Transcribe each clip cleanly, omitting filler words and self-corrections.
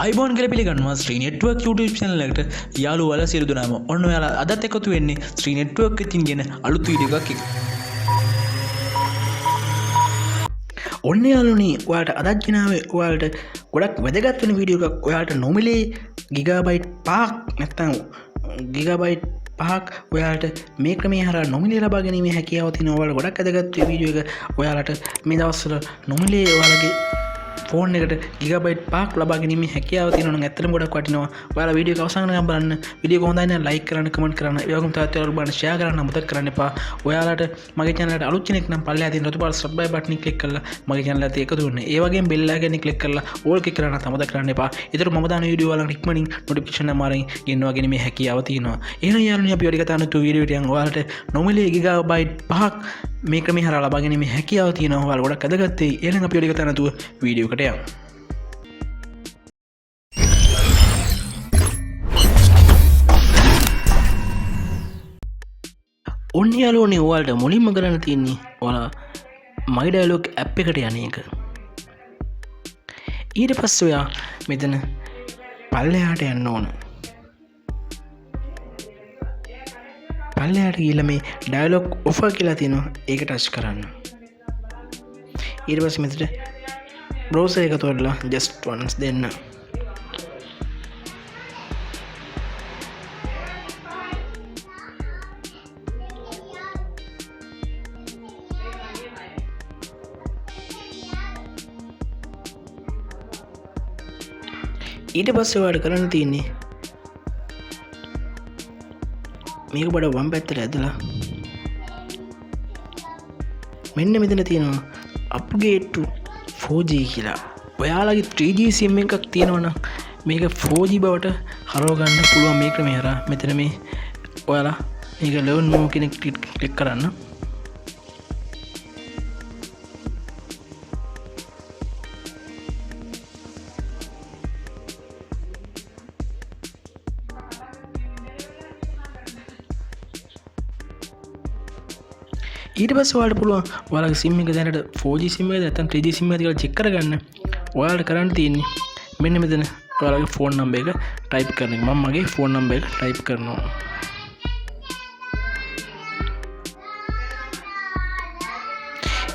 iPhone කියලා පිළිගන්නවා Street Network YouTube channel එකට යාළුවෝ වල සියලු දෙනාම. ඔන්න ඔයාලා අදත් එකතු වෙන්නේ Street Network එකකින් ගෙන අලුත් වීඩියෝ එකක් එක්ක. ඔන්න යාළුවනි ඔයාලට අදත් ගෙනාවේ ඔයාලට ගොඩක් වැදගත් වෙන වීඩියෝ එකක්. ඔයාලට නොමිලේ ගිගාබයිට් 5ක් නැත්නම් ගිගාබයිට් 5ක් ඔයාලට මේ ක්‍රමයේ හරහා නොමිලේ ලබා ගැනීමේ හැකියාව තියෙනවා. ඔයාලට ගොඩක් වැදගත් වීඩියෝ එක. ඔයාලට මේ දවස්වල නොමිලේ ඔයාලගේ ෆෝන් එකට ගිගාබයිට් 5ක් ලබා ගැනීමේ හැකියාව තියෙනවා නම් ඇත්තටම ගොඩක් වටිනවා. ඔයාලා වීඩියෝ එක අවසන් වෙනකම් බලන්න. වීඩියෝ එක හොඳයි නම් ලයික් කරන්න, කමෙන්ට් කරන්න, ඒ වගේම තවත් ඔයාලා බලන්න ෂෙයා කරන්න අමතක කරන්න එපා. ඔයාලට මගේ channel එකට අලුත් කෙනෙක් නම් පල්ලෙහා තියෙන රතු පාට subscribe button එක ක්ලික් කරලා මගේ channel එකට එකතු වෙන්න. ඒ වගේම bell icon එක ක්ලික් කරලා all ක්ලික් කරන්න අමතක කරන්න එපා. ඒතර මම දාන වීඩියෝ වල ඉක්මනින් notification එක මාරින් ගෙන්නවා ගැනීමේ හැකියාව තියෙනවා. එහෙනම් යාළුවනි අපි වැඩි කතා නැතුව වීඩියෝ එකට යමු. ඔයාලට නොමිලේ ගිගාබයිට් 5ක් මේ ක්‍රමයේ හරහා ලබා ගැනීමේ හැකියාව තියෙනවා. ඔයාලා ගොඩක් වැදගත් වෙයි. එහෙනම් අපි වැඩි කතා නැතුව වීඩියෝ එකට යමු. ඔන්න යාළුවනේ ඔයාලට මුලින්ම කරන්න තියෙන්නේ ඔයාලා my dialog app එකට යන එක. ඊට පස්සේ ඔයා මෙතන පල්ලෙහාට යන්න ඕන. පල්ලෙහාට ගිහලා මේ dialog offer කියලා තියෙනවා. ඒක ටච් කරන්න. ඊට පස්සේ මෙතන browser එක තෝරලා just once දෙන්න. ඊට පස්සේ ඔයාලට කරන්න තියෙන්නේ මේක බඩ වම් පැත්තට ඇදලා මෙන්න මෙතන තියෙනවා upgrade to 4G කියලා. ඔයාලගේ 3G sim එකක් තියෙනවා නම් මේක 4G බවට හරව ගන්න පුළුවන් මේ ක්‍රමය හරහා. මෙතන මේ ඔයාලා මේක learn more කියන ක්ලික් කරන්න. ඊට පස්සේ ඔයාලට පුළුවන් ඔයාලගේ SIM එක දැනට 4G SIM එකද නැත්නම් 3G SIM එකද කියලා චෙක් කරගන්න. ඔයාලට කරන්න තියෙන්නේ මෙන්න මෙතන ඔයාලගේ ෆෝන් නම්බර් එක ටයිප් කරන එක. මම මගේ ෆෝන් නම්බර් එක ටයිප් කරනවා.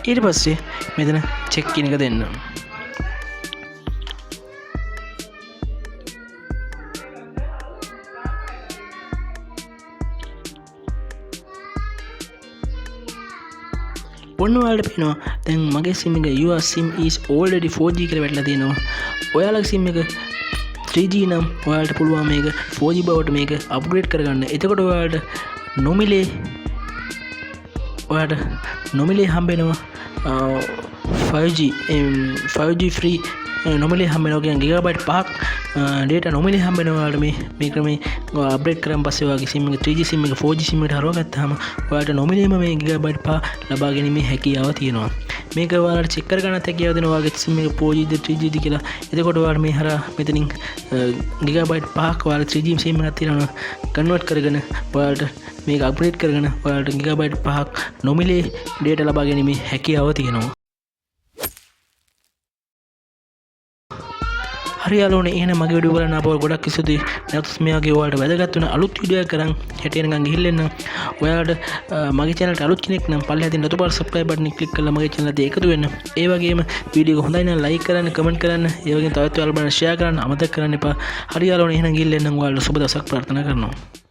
ඊට පස්සේ මෙතන චෙක් කියන එක දෙන්න. ඔන්න ඔයාලට පේනවා දැන් මගේ SIM එක your SIM is already 4G කියලා වැටලා තියෙනවා. ඔයාලගේ SIM එක 3G නම් ඔයාලට පුළුවන් මේක 4G බවට මේක අප්ග්‍රේඩ් කරගන්න. එතකොට ඔයාලට නොමිලේ හම්බෙනවා 5G free නොමිලේ හම්බෙනවා කියන්නේ ගිගාබයිට් 5ක් data නොමිලේ හම්බෙනවා ඔයාලට මේ ක්‍රමේ අප්ඩේට් කරන් පස්සේ ඔයාගේ SIM එක 3G SIM එක 4G SIM එකට හරවගත්තාම ඔයාලට නොමිලේම මේ ගිගාබයිට් 5 ලබා ගැනීමේ හැකියාව තියෙනවා. මේක ඔයාලට චෙක් කරගන්නත් හැකියාව දෙනවා ඔයාගේ SIM එක 4G ද 3G ද කියලා. එතකොට ඔයාලා මේ හරහා මෙතනින් ගිගාබයිට් 5ක් ඔයාලා 3G SIM එකක් තියෙනවා කන්වර්ට් කරගෙන ඔයාලට මේක අප්ග්‍රේඩ් කරගෙන ඔයාලට ගිගාබයිට් 5ක් නොමිලේ data ලබා ගැනීමේ හැකියාව තියෙනවා. හරි යාළුවනේ එහෙනම් මගේ වීඩියෝ බලන්න අපව ගොඩක් ස්තුතියි. නැවතත් මේ වගේ ඔයාලට වැදගත් වෙන අලුත් වීඩියෝ එකක් කරන් හෙට එනකන් ගිහිල්ලා එන්න. ඔයාලට මගේ channel එකට අලුත් කෙනෙක් නම් පල්ලෙහා තියෙන රතු පාට subscribe button එක ක්ලික් කරලා මගේ channel එකට එකතු වෙන්න. ඒ වගේම වීඩියෝ එක හොඳයි නම් like කරන්න, comment කරන්න, ඒ වගේම තවත් ඔයාලා බලන්න share කරන්න අමතක කරන්න එපා. හරි යාළුවනේ එහෙනම් ගිහිල්ලා එන්න. ඔයාලට සුබ දවසක් ප්‍රාර්ථනා කරනවා.